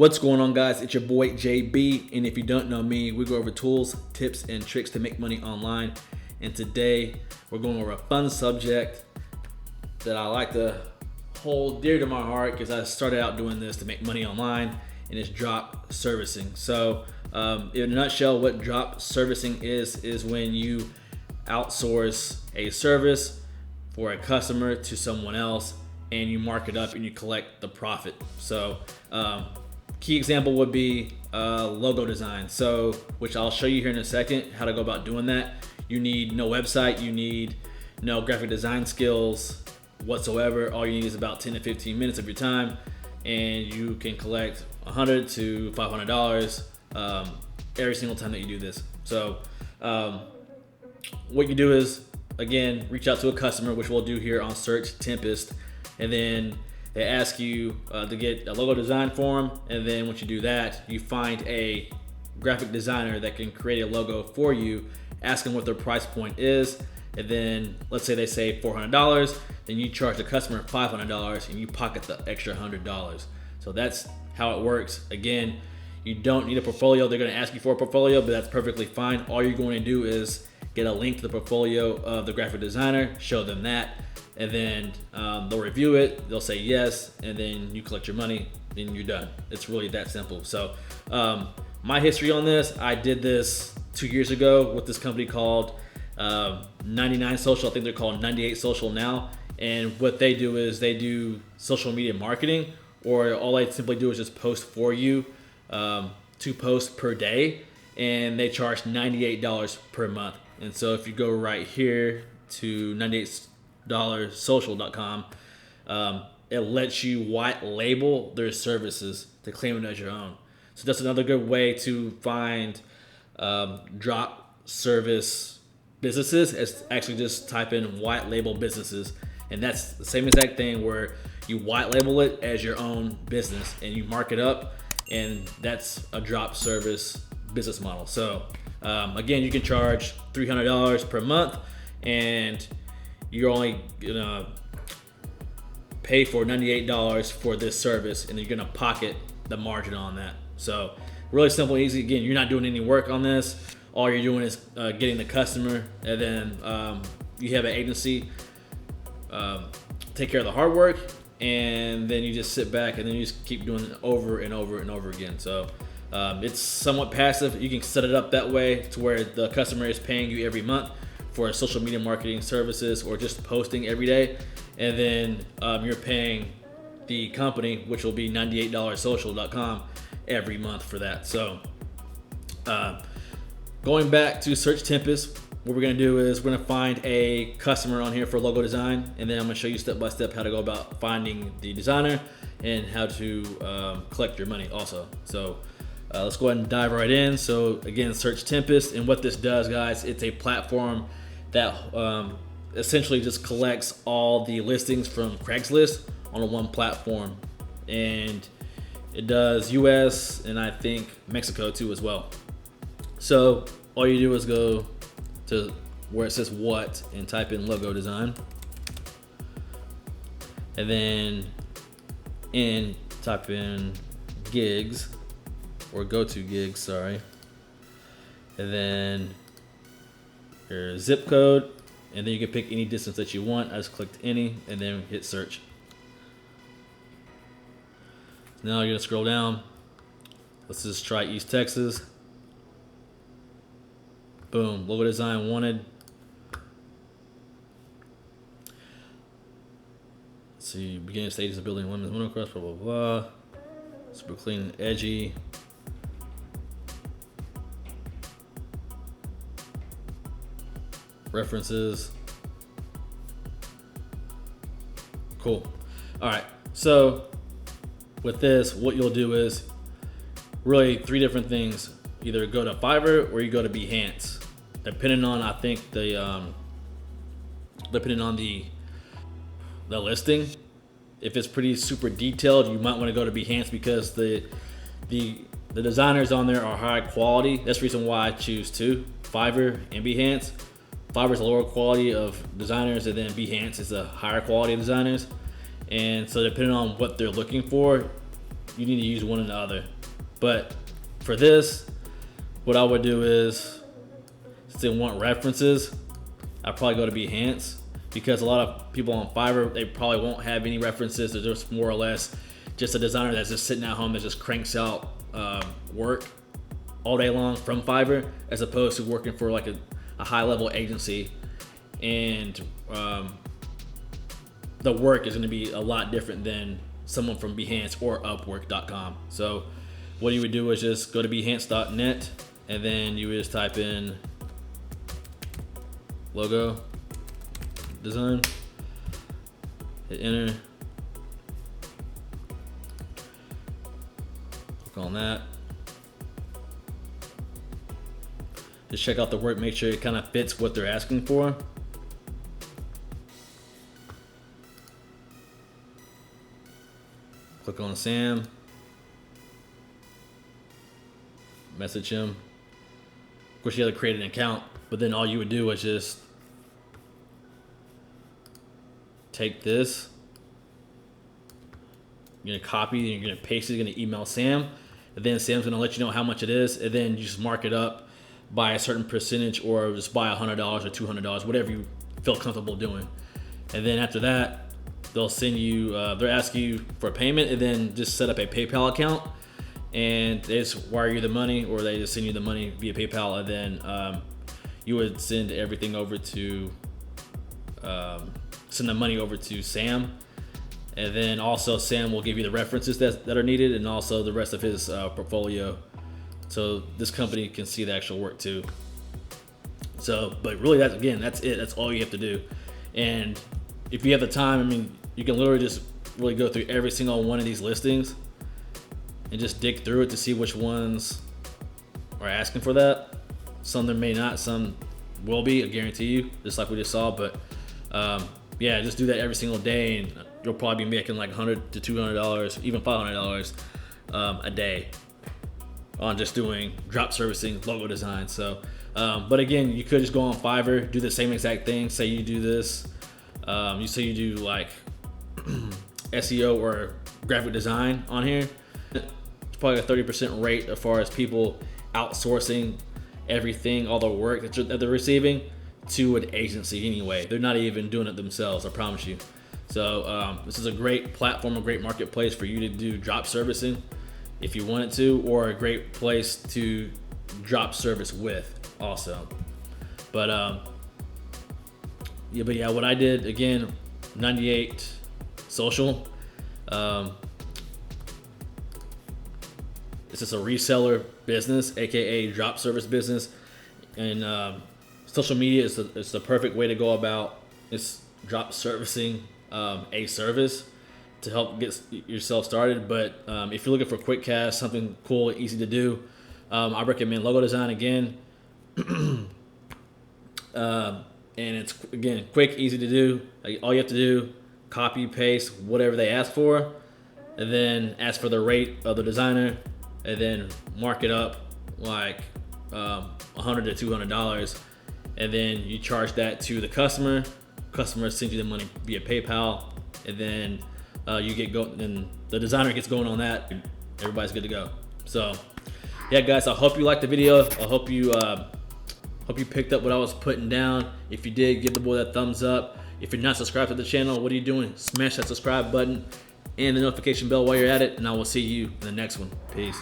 What's going on, guys? It's your boy JB, and if you don't know me, we go over tools, tips, and tricks to make money online. And today we're going over a fun subject that I like to hold dear to my heart because I started out doing this to make money online, and it's drop servicing. So in a nutshell, what drop servicing is when you outsource a service for a customer to someone else and you mark it up and you collect the profit. So key example would be logo design, so which I'll show you here in a second how to go about doing that. You need no website, you need no graphic design skills whatsoever. All you need is about 10 to 15 minutes of your time, and you can collect $100 to $500 every single time that you do this. So what you do is, again, reach out to a customer, which we'll do here on Search Tempest, and then they ask you to get a logo design for them, and then once you do that, you find a graphic designer that can create a logo for you. Ask them what their price point is, and then let's say they say $400, then you charge the customer $500 and you pocket the extra $100. So that's how it works. Again, you don't need a portfolio. They're going to ask you for a portfolio, but that's perfectly fine. All you're going to do is get a link to the portfolio of the graphic designer, show them that, and then they'll review it, they'll say yes, and then you collect your money, and you're done. It's really that simple. So my history on this, I did this 2 years ago with this company called 99 Social. I think they're called 98 Social now. And what they do is they do social media marketing, or all they simply do is just post for you, 2 posts per day, and they charge $98 per month. And so if you go right here to 98social.com, it lets you white label their services to claim it as your own. So that's another good way to find drop service businesses, is actually just type in white label businesses. And that's the same exact thing where you white label it as your own business and you mark it up, and that's a drop service business model. So again, you can charge $300 per month, and you're only gonna pay for $98 for this service, and you're gonna pocket the margin on that. So really simple and easy. Again, you're not doing any work on this. All you're doing is getting the customer, and then you have an agency take care of the hard work, and then you just sit back and then you just keep doing it over and over and over again. So it's somewhat passive. You can set it up that way to where the customer is paying you every month for social media marketing services or just posting every day, and then you're paying the company, which will be 98social.com, every month for that. So going back to Search Tempest, what we're going to do is we're going to find a customer on here for logo design, and then I'm going to show you step by step how to go about finding the designer and how to collect your money also. So let's go ahead and dive right in. So again, Search Tempest, and what this does, guys, it's a platform that essentially just collects all the listings from Craigslist on one platform, and it does US and I think Mexico too as well. So all you do is go to where it says what and type in logo design, and then type in gigs, or go to gigs, sorry, and then your zip code, and then you can pick any distance that you want. I just clicked any and then hit search. Now you're gonna scroll down. Let's just try East Texas. Boom, logo design wanted. Let's see, beginning stages of building women's monocross, blah, blah, blah. Super clean and edgy. References. Cool. All right, so with this, what you'll do is really 3 different things. Either go to Fiverr or you go to Behance, depending on, I think, depending on the listing. If it's pretty super detailed, you might want to go to Behance because the designers on there are high quality. That's the reason why I choose 2, Fiverr and Behance. Fiverr is a lower quality of designers, and then Behance is a higher quality of designers. And so depending on what they're looking for, you need to use one and the other. But for this, what I would do is, since they want references, I'd probably go to Behance, because a lot of people on Fiverr, they probably won't have any references. They're just more or less just a designer that's just sitting at home that just cranks out work all day long from Fiverr, as opposed to working for like a high level agency, and the work is going to be a lot different than someone from Behance or Upwork.com. So what you would do is just go to Behance.net, and then you would just type in logo design, hit enter, click on that. Just check out the work, make sure it kind of fits what they're asking for. Click on Sam, message him. Of course, you have to create an account, but then all you would do is just take this, you're gonna copy, and you're gonna paste it, you're gonna email Sam, and then Sam's gonna let you know how much it is, and then you just mark it up by a certain percentage, or just buy $100 or $200, whatever you feel comfortable doing. And then after that, they'll send you, they'll ask you for a payment, and then just set up a PayPal account, and they just wire you the money, or they just send you the money via PayPal, and then you would send everything over to, send the money over to Sam, and then also Sam will give you the references that are needed, and also the rest of his portfolio, so this company can see the actual work too. So, but really, that's it. That's all you have to do. And if you have the time, I mean, you can literally just really go through every single one of these listings and just dig through it to see which ones are asking for that. Some there may not, some will be, I guarantee you, just like we just saw. But yeah, just do that every single day, and you'll probably be making like $100 to $200, even $500 a day on just doing drop servicing, logo design. So, but again, you could just go on Fiverr, do the same exact thing. Say you do this, you say you do like SEO or graphic design on here. It's probably a 30% rate as far as people outsourcing everything, all the work that they're receiving to an agency anyway. They're not even doing it themselves, I promise you. So this is a great platform, a great marketplace for you to do drop servicing if you wanted to, or a great place to drop service with also. But yeah, what I did, again, 98 Social. It's just a reseller business, aka drop service business, and social media is the perfect way to go about this drop servicing a service to help get yourself started. But if you're looking for quick cash, something cool, easy to do, I recommend Logo Design again. And it's, again, quick, easy to do. All you have to do, copy, paste, whatever they ask for, and then ask for the rate of the designer, and then mark it up like $100 to $200, and then you charge that to the customer. Customer sends you the money via PayPal, and then you get and the designer gets going on that. Everybody's good to go. So yeah, guys, I hope you liked the video. I hope you picked up what I was putting down. If you did, give the boy that thumbs up. If you're not subscribed to the channel, what are you doing? Smash that subscribe button and the notification bell while you're at it, and I will see you in the next one. Peace.